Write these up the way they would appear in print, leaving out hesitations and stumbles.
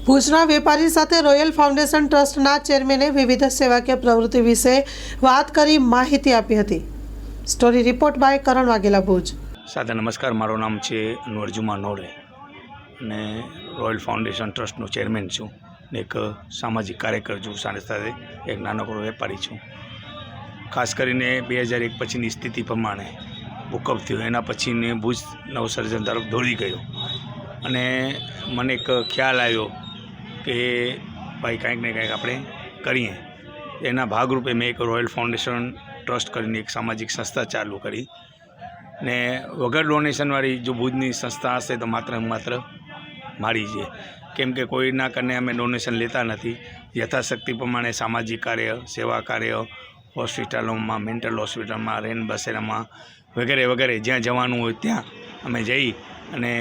ભુજના વેપારી સાથે રોયલ ફાઉન્ડેશન ટ્રસ્ટના ચેરમેને વિવિધ સેવાકીય પ્રવૃત્તિ વિશે વાત કરી માહિતી આપી હતી। સ્ટોરી રિપોર્ટ બાય કરણ વાઘેલા, ભુજ। સાથે નમસ્કાર, મારું નામ છે અનવરજુમા નોડે અને રોયલ ફાઉન્ડેશન ટ્રસ્ટનો ચેરમેન છું ને એક સામાજિક કાર્યકર છું, સાથે સાથે એક નાનકડો વેપારી છું। ખાસ કરીને 2001 પછીની સ્થિતિ પ્રમાણે ભૂકંપ થયો, એના પછીને ભુજ નવસર્જન તરફ દોડી ગયો અને મને એક ખ્યાલ આવ્યો કે ભાઈ કંઈક ને કંઈક આપણે કરીએ। એના ભાગરૂપે મેં એક રોયલ ફાઉન્ડેશન ટ્રસ્ટ કરીને એક સામાજિક સંસ્થા ચાલુ કરી ને વગર ડોનેશનવાળી જો ભુજની સંસ્થા હશે તો માત્ર મારી છે, કેમ કે કોઈના કને અમે ડોનેશન લેતા નથી। યથાશક્તિ પ્રમાણે સામાજિક કાર્ય, સેવા કાર્ય, હોસ્પિટલોમાં, મેન્ટલ હોસ્પિટલમાં, રેન બસેરામાં વગેરે વગેરે જ્યાં જવાનું હોય ત્યાં અમે જઈ અને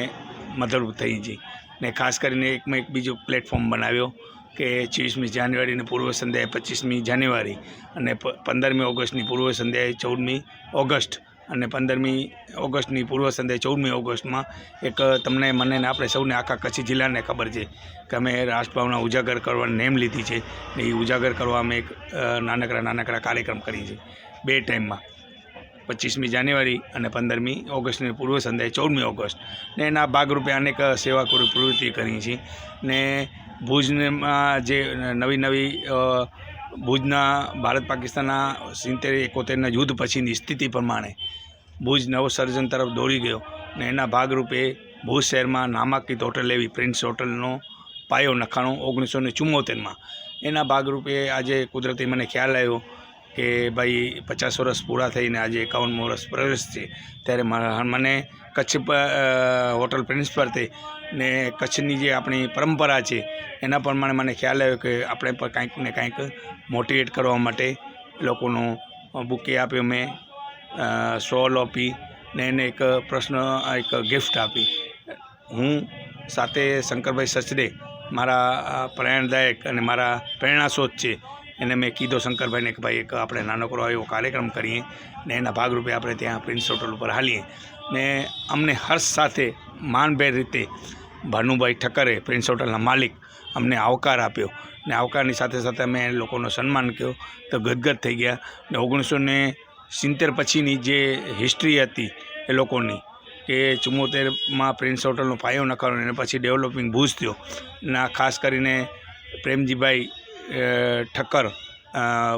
મદદરૂપ થઈ જઈએ ને ખાસ કરીને એક બીજો પ્લેટફોર્મ બનાવ્યો કે 24મી જાન્યુઆરીની પૂર્વ સંધ્યાએ 25મી જાન્યુઆરી અને 15મી ઓગસ્ટની પૂર્વ સંધ્યાએ 14મી ઓગસ્ટ અને 15મી ઓગસ્ટની પૂર્વ સંધ્યાએ 14મી ઓગસ્ટમાં એક તમને મને ને આપણે સૌને આખા કચ્છ જિલ્લાને ખબર છે કે અમે રાષ્ટ્રભાવના ઉજાગર કરવાની નેમ લીધી છે ને એ ઉજાગર કરવા અમે એક નાનકડા કાર્યક્રમ કરીએ છીએ 2 ટાઈમમાં, 25મી જાન્યુઆરી અને 15મી ઓગસ્ટની પૂર્વ સંધ્યાએ 14મી ઓગસ્ટ ને એના ભાગરૂપે અનેક સેવાકીય પ્રવૃત્તિ કરી છે ને ભુજમાં જે નવી ભુજના ભારત પાકિસ્તાનના 70-71ના યુદ્ધ પછીની સ્થિતિ પ્રમાણે ભુજ નવસર્જન તરફ દોડી ગયો ને એના ભાગરૂપે ભુજ શહેરમાં નામાંકિત હોટલ એવી પ્રિન્સ હોટલનો પાયો નખાણો 1974માં। એના ભાગરૂપે આજે કુદરતી મને ખ્યાલ આવ્યો કે ભાઈ 50 વર્ષ પૂરા થઈને આજે 51મું વર્ષ પ્રવેશ છે, ત્યારે મને કચ્છ હોટલ પ્રિન્સ પરથી ને કચ્છની જે આપણી પરંપરા છે એના પ્રમાણે મને ખ્યાલ આવ્યો કે આપણે પણ કંઈક ને કંઈક મોટિવેટ કરવા માટે લોકોનો બુકે આપ્યો, મેં સ્ટોલ આપી ને એને એક એક ગિફ્ટ આપી। હું સાથે શંકરભાઈ સચદે મારા પ્રેરણાદાયક અને મારા પ્રેરણાસ્ત્રોત છે, એને મેં કીધો શંકરભાઈને કે ભાઈ એક આપણે નાનકડો એવો કાર્યક્રમ કરીએ ને એના ભાગરૂપે આપણે ત્યાં પ્રિન્સ હોટલ ઉપર હાલીએ ને અમને હર્ષ સાથે માનભેર રીતે ભાનુભાઈ ઠક્કરે, પ્રિન્સ હોટલના માલિક, અમને આવકાર આપ્યો ને આવકારની સાથે સાથે અમે લોકોનો સન્માન કર્યો તો ગદગદ થઈ ગયા ને 1970 પછીની જે હિસ્ટ્રી હતી એ લોકોની કે 74માં પ્રિન્સ હોટલનો પાયો નખાયો અને પછી ડેવલપિંગ ભુજ થયો ના ખાસ કરીને પ્રેમજીભાઈ ઠક્કર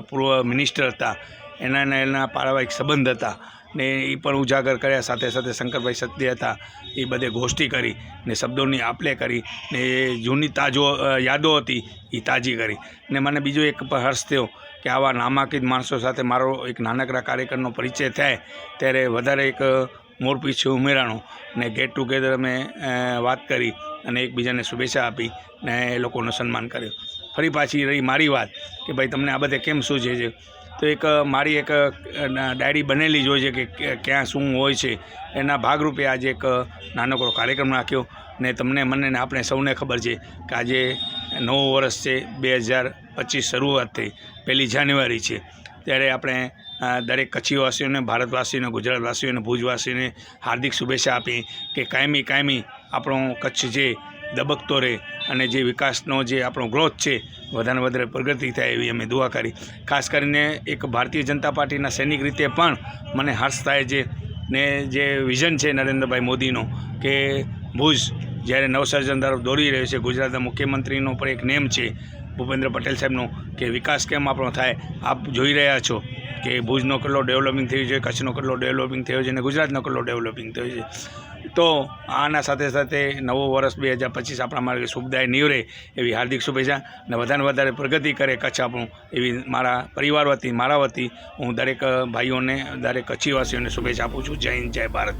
પૂર્વ મિનિસ્ટર હતા, એના પારિવારિક સંબંધ હતા ને એ પણ ઉજાગર કર્યા। સાથે સાથે શંકરભાઈ સત્ય હતા, એ બધે ગોષ્ઠી કરી ને શબ્દોની આપલે કરી ને જૂની યાદો હતી એ તાજી કરી ને મને બીજો એક હર્ષ થયો કે આવા નામાંકિત માણસો સાથે મારો એક નાનકડા કાર્યક્રમનો પરિચય થાય ત્યારે વધારે એક મોરપીછું ઉમેરાણો ને ગેટ ટુગેધર અમે વાત કરી અને એકબીજાને શુભેચ્છા આપી ને એ લોકોનું સન્માન કર્યું। ફરી પાછી રહી મારી વાત કે ભાઈ તમને આ બધે કેમ સૂચે છે, તો એક મારી એક ડાયરી બનેલી જ હોય છે કે ક્યાં શું હોય છે, એના ભાગરૂપે આજે એક નાનકડો કાર્યક્રમ રાખ્યો ને તમને મને ને આપણે સૌને ખબર છે કે આજે નવું વર્ષ છે, 2025 શરૂઆત થઈ, 1 જાન્યુઆરી છે, ત્યારે આપણે દરેક કચ્છીવાસીઓને, ભારતવાસીઓને, ગુજરાતવાસીઓને, ભુજવાસીઓને હાર્દિક શુભેચ્છા આપી કે કાયમી આપણો કચ્છ જે દબકતો રહે અને જે વિકાસનો જે આપણો ગ્રોથ છે વધારે વધારે પ્રગતિ થાય એવી અમે દુઆ કરી। ખાસ કરીને એક ભારતીય જનતા પાર્ટીના સૈનિક રીતે પણ મને હર્ષ થાય છે ને જે વિઝન છે નરેન્દ્રભાઈ મોદીનો કે ભુજ જ્યારે નવસર્જન તરફ દોડી રહ્યો છે, ગુજરાતના મુખ્યમંત્રીનો પણ એક નેમ છે ભૂપેન્દ્ર પટેલ સાહેબનો કે વિકાસ કેમ આપણો થાય। આપ જોઈ રહ્યા છો કે ભુજનો કેટલો ડેવલપિંગ થયું છે, કચ્છનો કેટલો ડેવલપિંગ થયો છે અને ગુજરાતનો કેટલો ડેવલપિંગ થયો છે। તો આના સાથે સાથે નવો વર્ષ 2025 આપણા માટે શુભદાય નીવડે એવી હાર્દિક શુભેચ્છા અને વધારે પ્રગતિ કરે કચ્છ આપણું એવી મારા પરિવાર વતી, મારા વતી હું દરેક ભાઈઓને, દરેક કચ્છીવાસીઓને શુભેચ્છા આપું છું। જય હિન્દ, જય ભારત।